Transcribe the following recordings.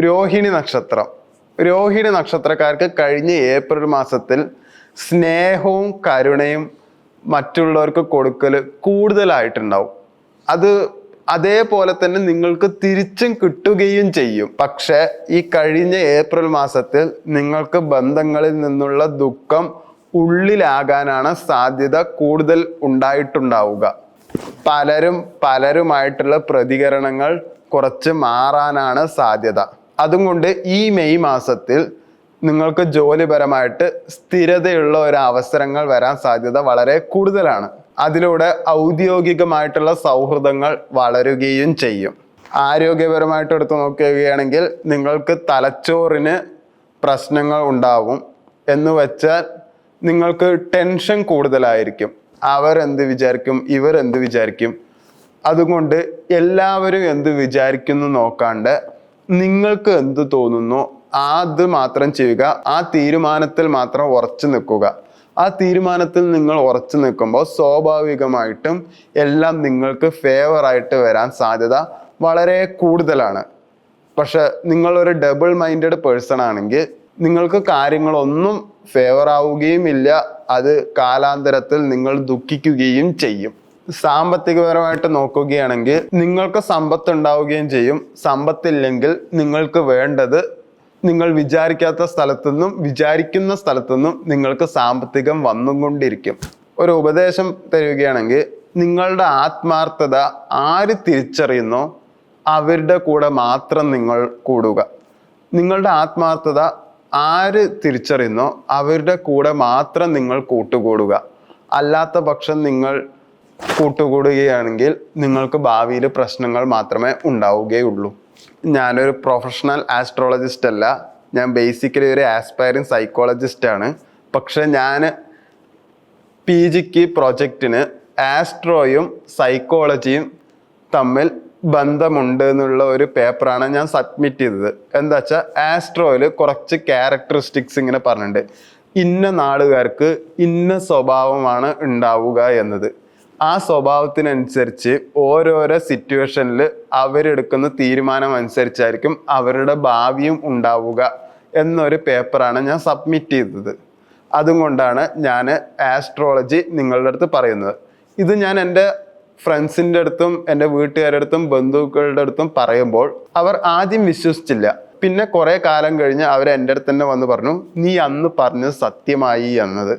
രോഹിണി നക്ഷത്രം. രോഹിണി നക്ഷത്രക്കാർക്ക് കഴിഞ്ഞ ഏപ്രിൽ മാസത്തിൽ സ്നേഹവും കരുണയും മറ്റുള്ളവർക്ക് കൊടുക്കൽ കൂടുതലായിട്ടുണ്ടാവും. അത് അതേപോലെ തന്നെ നിങ്ങൾക്ക് തിരിച്ചും കിട്ടുകയും ചെയ്യും. പക്ഷെ ഈ കഴിഞ്ഞ ഏപ്രിൽ മാസത്തിൽ നിങ്ങൾക്ക് ബന്ധങ്ങളിൽ നിന്നുള്ള ദുഃഖം ഉള്ളിലാകാനാണ് സാധ്യത കൂടുതൽ ഉണ്ടായിട്ടുണ്ടാവുക. പലരുമായിട്ടുള്ള പ്രതികരണങ്ങൾ കുറച്ച് മാറാനാണ് സാധ്യത. അതുകൊണ്ട് ഈ മെയ് മാസത്തിൽ നിങ്ങൾക്ക് ജോലിപരമായിട്ട് സ്ഥിരതയുള്ള ഒരു അവസരങ്ങൾ വരാൻ സാധ്യത വളരെ കൂടുതലാണ്. അതിലൂടെ ഔദ്യോഗികമായിട്ടുള്ള സൗഹൃദങ്ങൾ വളരുകയും ചെയ്യും. ആരോഗ്യപരമായിട്ട് എടുത്തു നോക്കുകയാണെങ്കിൽ നിങ്ങൾക്ക് തലച്ചോറിന് പ്രശ്നങ്ങൾ ഉണ്ടാവും. എന്ന് വെച്ചാൽ നിങ്ങൾക്ക് ടെൻഷൻ കൂടുതലായിരിക്കും. അവരെന്ത് വിചാരിക്കും, ഇവരെന്ത് വിചാരിക്കും. അതുകൊണ്ട് എല്ലാവരും എന്ത് വിചാരിക്കുന്നു നോക്കാണ്ട് നിങ്ങൾക്ക് എന്ത് തോന്നുന്നു അത് മാത്രം ചെയ്യുക. ആ തീരുമാനത്തിൽ മാത്രം ഉറച്ചു നിൽക്കുക. ആ തീരുമാനത്തിൽ നിങ്ങൾ ഉറച്ചു നിൽക്കുമ്പോൾ സ്വാഭാവികമായിട്ടും എല്ലാം നിങ്ങൾക്ക് ഫേവറായിട്ട് വരാൻ സാധ്യത വളരെ കൂടുതലാണ്. പക്ഷെ നിങ്ങളൊരു ഡബിൾ മൈൻഡഡ് പേഴ്സൺ ആണെങ്കിൽ നിങ്ങൾക്ക് കാര്യങ്ങളൊന്നും ഫേവർ ആവുകയും ഇല്ല. അത് കാലാന്തരത്തിൽ നിങ്ങൾ ദുഃഖിക്കുകയും ചെയ്യും. സാമ്പത്തികപരമായിട്ട് നോക്കുകയാണെങ്കിൽ നിങ്ങൾക്ക് സമ്പത്ത് ഉണ്ടാവുകയും ചെയ്യും. സമ്പത്തില്ലെങ്കിൽ നിങ്ങൾക്ക് വേണ്ടത് നിങ്ങൾ വിചാരിക്കാത്ത സ്ഥലത്തുനിന്നും വിചാരിക്കുന്ന സ്ഥലത്തുനിന്നും നിങ്ങൾക്ക് സാമ്പത്തികം വന്നുകൊണ്ടിരിക്കും. ഒരു ഉപദേശം തരികയാണെങ്കിൽ നിങ്ങളുടെ ആത്മാർത്ഥത ആര് തിരിച്ചറിയുന്നോ അവരുടെ കൂടെ മാത്രം നിങ്ങൾ കൂടുക. നിങ്ങളുടെ ആത്മാർത്ഥത ആര് തിരിച്ചറിയുന്നോ അവരുടെ കൂടെ മാത്രം നിങ്ങൾ കൂട്ടുകൂടുക. അല്ലാത്ത പക്ഷം നിങ്ങൾ കൂട്ടുകൂടുകയാണെങ്കിൽ നിങ്ങൾക്ക് ഭാവിയിൽ പ്രശ്നങ്ങൾ മാത്രമേ ഉണ്ടാവുകയുള്ളൂ. ഞാനൊരു പ്രൊഫഷണൽ ആസ്ട്രോളജിസ്റ്റ് അല്ല. ഞാൻ ബേസിക്കലി ഒരു ആസ്പയറിങ് സൈക്കോളജിസ്റ്റ് ആണ്. പക്ഷെ ഞാൻ PGക്ക് പ്രൊജക്റ്റിന് ആസ്ട്രോയും സൈക്കോളജിയും തമ്മിൽ ബന്ധമുണ്ട് എന്നുള്ള ഒരു പേപ്പറാണ് ഞാൻ സബ്മിറ്റ് ചെയ്തത്. എന്താ വെച്ചാൽ ആസ്ട്രോയിൽ കുറച്ച് ക്യാരക്ടറിസ്റ്റിക്സ് ഇങ്ങനെ പറഞ്ഞിട്ടുണ്ട്. ഇന്ന നാളുകാർക്ക് ഇന്ന സ്വഭാവമാണ് ഉണ്ടാവുക എന്നത്. ആ സ്വഭാവത്തിനനുസരിച്ച് ഓരോരോ സിറ്റുവേഷനിൽ അവരെടുക്കുന്ന തീരുമാനം അനുസരിച്ചായിരിക്കും അവരുടെ ഭാവിയും ഉണ്ടാവുക എന്നൊരു പേപ്പറാണ് ഞാൻ സബ്മിറ്റ് ചെയ്തത്. അതുകൊണ്ടാണ് ഞാൻ ആസ്ട്രോളജി നിങ്ങളുടെ അടുത്ത് പറയുന്നത്. ഇത് ഞാൻ എൻ്റെ ഫ്രണ്ട്സിൻ്റെ അടുത്തും എൻ്റെ വീട്ടുകാരുടെ അടുത്തും ബന്ധുക്കളുടെ അടുത്തും പറയുമ്പോൾ അവർ ആദ്യം വിശ്വസിച്ചില്ല. പിന്നെ കുറെ കാലം കഴിഞ്ഞ് അവർ എൻ്റെ അടുത്ത് തന്നെ വന്ന് പറഞ്ഞു, നീ അന്ന് പറഞ്ഞത് സത്യമായി എന്നത്.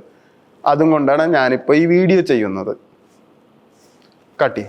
അതുകൊണ്ടാണ് ഞാനിപ്പോൾ ഈ വീഡിയോ ചെയ്യുന്നത്. കട്ടി